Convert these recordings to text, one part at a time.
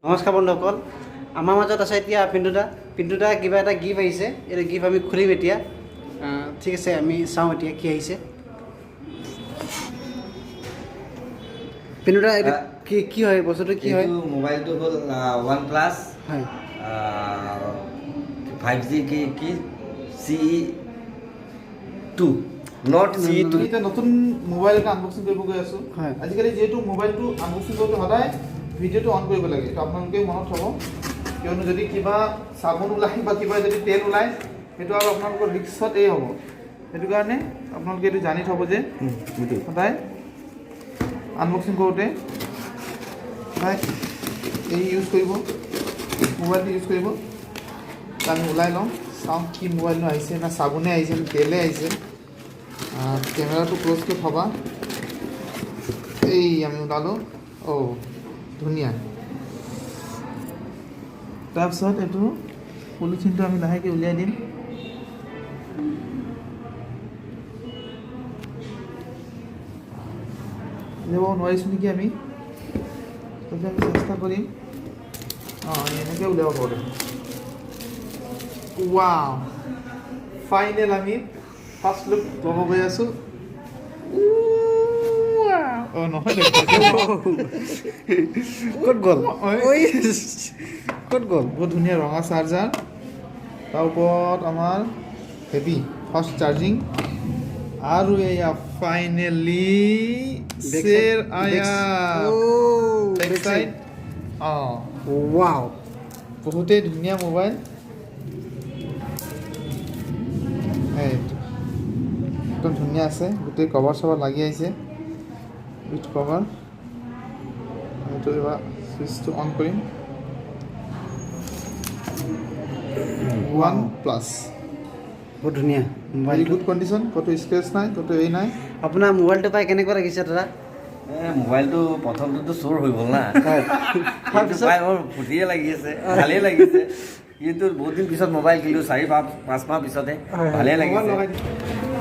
নমস্কাৰ বন্ধুসকল, আমাৰ মাজত আছে এতিয়া পিণ্টুদা কিবা এটা গিফ্ট আহিছে। এইটো গিফ্ট আমি খুলিম এতিয়া। ঠিক আছে, আমি চাওঁ এতিয়া কি আহিছে। পিণ্টুদা এইটো কি হয়, বস্তুটো কি হয়? মোবাইলটো হ'ল OnePlus হয় 5G কি CE2 নট CE2। এতিয়া নতুন মোবাইল এটা আনবক্সিং কৰিব গৈ আছোঁ। হয়। আজিকালি যিহেতু মোবাইলটো আনবক্সিং কৰোঁতে সদায় ভিডিঅ'টো অন কৰিব লাগে, তো আপোনালোকে মনত থ'ব, কিয়নো যদি কিবা চাবোন ওলায় বা কিবা যদি তেল ওলায় সেইটো আৰু আপোনালোকৰ ৰিক্সত হ'ব। সেইটো কাৰণে আপোনালোকে এইটো জানি থ'ব যে সদায় আনবক্সিং কৰোঁতে সদায় এই ইউজ কৰিব, মোবাইলটো ইউজ কৰিব। আমি ওলাই লওঁ, চাওঁ কি মোবাইলটো আহিছে, না চাবোনে আহিছে না তেলে আহিছে। কেমেৰাটো ক্ল'জকৈ থবা। এই আমি ওলালোঁ। ধুনীয়া। তাৰপিছত এইটো পলিথিনটো আমি লাহেকৈ উলিয়াই দিম। উলিয়াব নোৱাৰিছোঁ নেকি আমি, তথাপি আমি চেষ্টা কৰিম। এনেকৈ উলিয়াব পাৰোঁ। ৱাও, ফাইনেল আমি ফাৰ্ষ্ট লুক ল'ব গৈ আছোঁ। নহয় ক'ত গ'ল? ক'ত গ'ল? বহুত ধুনীয়া ৰঙা চাৰ্জাৰ, তাৰ ওপৰত আমাৰ হেভি ফাষ্ট চাৰ্জিং, আৰু এয়া ফাইনেলি চেৰ আয়া বেক চাইড। ৱাও, বহুতেই ধুনীয়া মোবাইল। এইটো একদম ধুনীয়া আছে, গোটেই কভাৰ চভাৰ লাগি আহিছে উইথ কভাৰ। এইটো এবাৰ চুইচটো অন কৰিম। OnePlus বহুত ধুনীয়া ভেৰি মোবাইলটো। গুড কণ্ডিশ্যন, ক'তো স্ক্ৰেচ নাই, ক'তো এই নাই। আপোনাৰ মোবাইলটো পাই কেনেকুৱা লাগিছে দাদা? মোবাইলটো প্ৰথমটোতো চোৰ হৈ গ'ল না, হয়। সেইটো পাই মোৰ ফূৰ্তিয়ে লাগি আছে, ভালেই লাগিছে। কিন্তু বহুত দিন পিছত মোবাইল কিনিলোঁ, 4-5 মাহ পিছতে। ভালেই লাগিছে।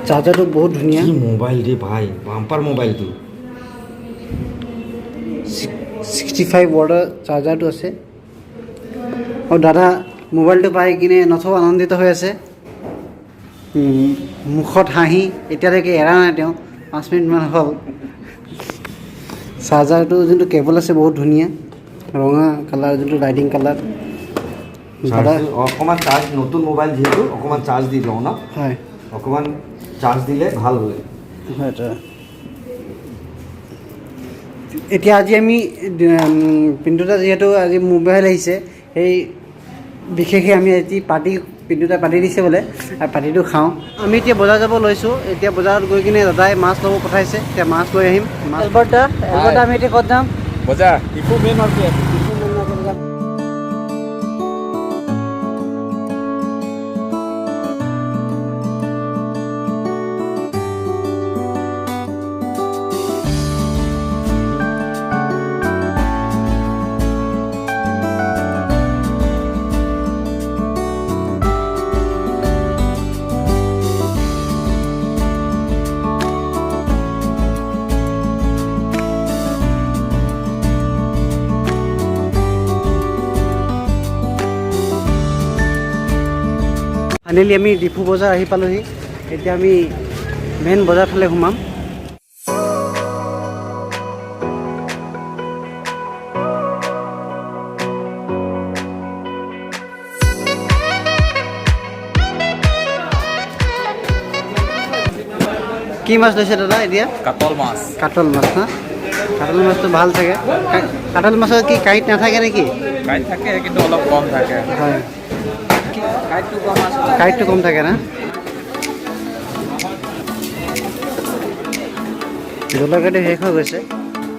চাৰ্জাৰটো বহুত ধুনীয়া। কি মোবাইল ৰে ভাই, বাম্পাৰ মোবাইলটো। 65 ৱাটৰ চাৰ্জাৰটো আছে। আৰু দাদা মোবাইলটো পাই কিনে নথৈ আনন্দিত হৈ আছে। মুখত হাঁহি এতিয়ালৈকে এৰা নাই তেওঁ, 5 মিনিটমান হ'ল। চাৰ্জাৰটো যোনটো কেবল আছে বহুত ধুনীয়া, ৰঙা কালাৰ, যোনটো ৰাইডিং কালাৰ। দাদা অকণমান চাৰ্জ, নতুন মোবাইল যিহেতু অকণমান চাৰ্জ দি লওঁ ন, হয় অকণমান চাৰ্জ দিলে ভাল হয়। হয় দাদা। এতিয়া আজি আমি পিণ্টুদা যিহেতু আজি মোবাইল আহিছে, সেই বিশেষে আমি আজি পিণ্টুদাই পাতি দিছে বোলে, আৰু পাতিটো খাওঁ। আমি এতিয়া বজাৰ যাব লৈছোঁ। এতিয়া বজাৰত গৈ কিনে দাদাই মাছ ল'ব পঠাইছে, এতিয়া মাছ লৈ আহিম। এলবাৰ্টা আমি এতিয়া ক'ত যাম? বজাৰ টিপু মেইন মাৰ্কেট। ফাইনেলি আমি ডিপু বজাৰ আহি পালোহি। এতিয়া আমি মেইন বজাৰ ফালে সোমাম। কি মাছ লৈছে দাদা এতিয়া? কাতল মাছ। কাতল মাছ না? কাতল মাছটো ভাল থাকে। কাতল মাছত কি কাঁইট নাথাকে নেকি? কাইট থাকে কিন্তু অলপ কম থাকে। হয়, কাইটটো কম আছে। কাঁইটটো কম থাকে না? জলকীয়াটো শেষ হৈ গৈছে,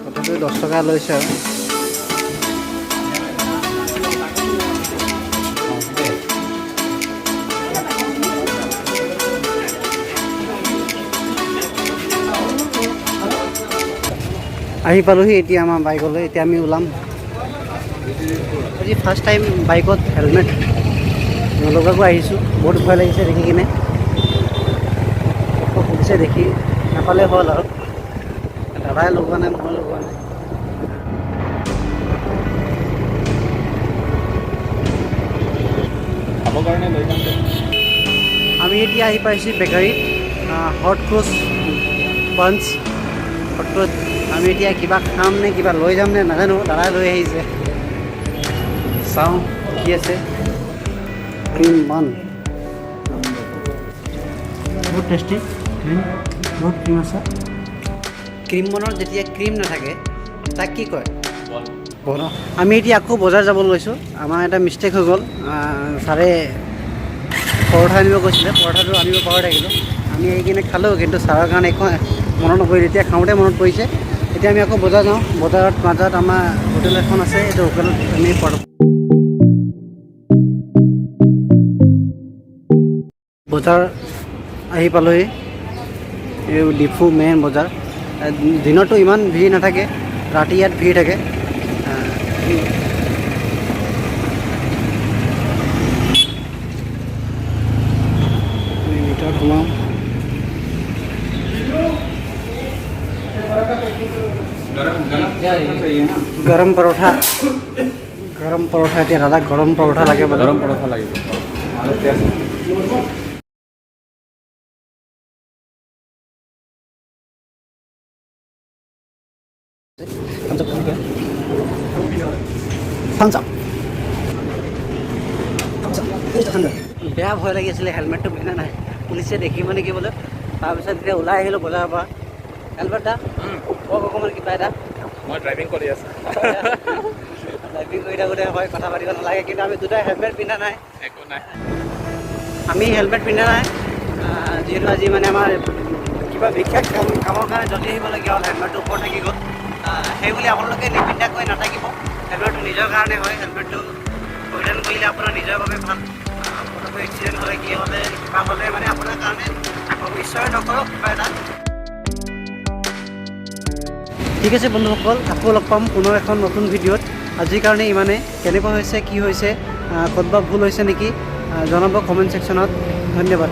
তথাপিও 10 টকা লৈছে আৰু। আহি পালোহি এতিয়া আমাৰ বাইকলৈ। এতিয়া আমি ওলাম। আজি ফাৰ্ষ্ট টাইম বাইকত হেলমেট নলগাকৈ আহিছোঁ, বহুত ভয় লাগিছে দেখি কিনে। সুধিছে দেখি নাপালে হ'ল আৰু। দাদাই লগোৱা নাই, মই লগোৱা নাই। কাৰণে লৈ যাম। আমি এতিয়া আহি পাইছোঁ বেকাৰীত hot cross bun hot cross. আমি এতিয়া কিবা খাম নে কিবা লৈ যাম নে নাজানো, দাদাই লৈ আহিছে। চাওঁ কি আছে। ক্ৰীম বান বহুত টেষ্টি, বহুত ক্ৰীম আছে। ক্ৰীম বনৰ যেতিয়া ক্ৰীম নাথাকে তাক কি কয়? বন। আমি এতিয়া আকৌ বজাৰ যাব লৈছোঁ। আমাৰ এটা মিষ্টেক হৈ গ'ল। ছাৰে পৰঠা আনিব কৈছিলে, পৰঠাটো আনিব পাহৰি থাকিলোঁ। আমি আহি কিনে খালোঁ, কিন্তু ছাৰৰ কাৰণে একো মনত নপৰিল। এতিয়া খাওঁতে মনত পৰিছে। এতিয়া আমি আকৌ বজাৰ যাওঁ। বজাৰত মাজত আমাৰ হোটেল এখন আছে, এইটো হোটেলত আমি বজাৰ আহি পালোহি। এই ডিফু মেইন বজাৰ। দিনতো ইমান ভিৰ নাথাকে, ৰাতি ইয়াত ভিৰ থাকে। ভিতৰত সোমাওঁ। গৰম পৰঠা, গৰম পৰঠা। এতিয়া দাদাক গৰম পৰঠা লাগে বোলে। গৰম পৰঠা লাগিব। বেয়া ভয় লাগি আছিলে, হেলমেটটো পিন্ধা নাই। পুলিচে দেখিব নেকি বোলে। তাৰপিছত এতিয়া ওলাই আহিলোঁ বজাৰৰ পৰা। হেলমেট দা কওক অকণমান কিবা এটা। মই ড্ৰাইভিং কৰি আছোঁ। ড্ৰাইভিং কৰি থাকোঁতে হয় কথা পাতিব নালাগে, কিন্তু আমি দুটাই হেলমেট পিন্ধা নাই। একো নাই। আমি হেলমেট পিন্ধা নাই, যিহেতু আজি মানে আমাৰ কিবা বিশেষ কামৰ কাৰণে জলদি আহিবলগীয়া হ'ল। হেলমেটটো ওপৰত থাকি গ'ল। সেইবুলি আপোনালোকে নিপিন্ধাকৈ নাথাকিব। হেলমেটটো নিজৰ কাৰণে হয়। হেলমেটটো পৰিধান কৰিলে আপোনাৰ নিজৰ বাবে ভাল। আপোনালোকৰ এক্সিডেণ্ট হ'লে কি হ'লে কিবা হ'লে মানে আপোনাৰ কাৰণে নিশ্চয় নকৰক কিবা এটা। ঠিক আছে বন্ধুসকল, আকৌ লগ পাম পুনৰ এখন নতুন ভিডিঅ'ত। আজিৰ কাৰণে ইমানে। কেনেকুৱা হৈছে, কি হৈছে, ক'ৰবাত ভুল হৈছে নেকি জনাব কমেণ্ট ছেকশ্যনত। ধন্যবাদ।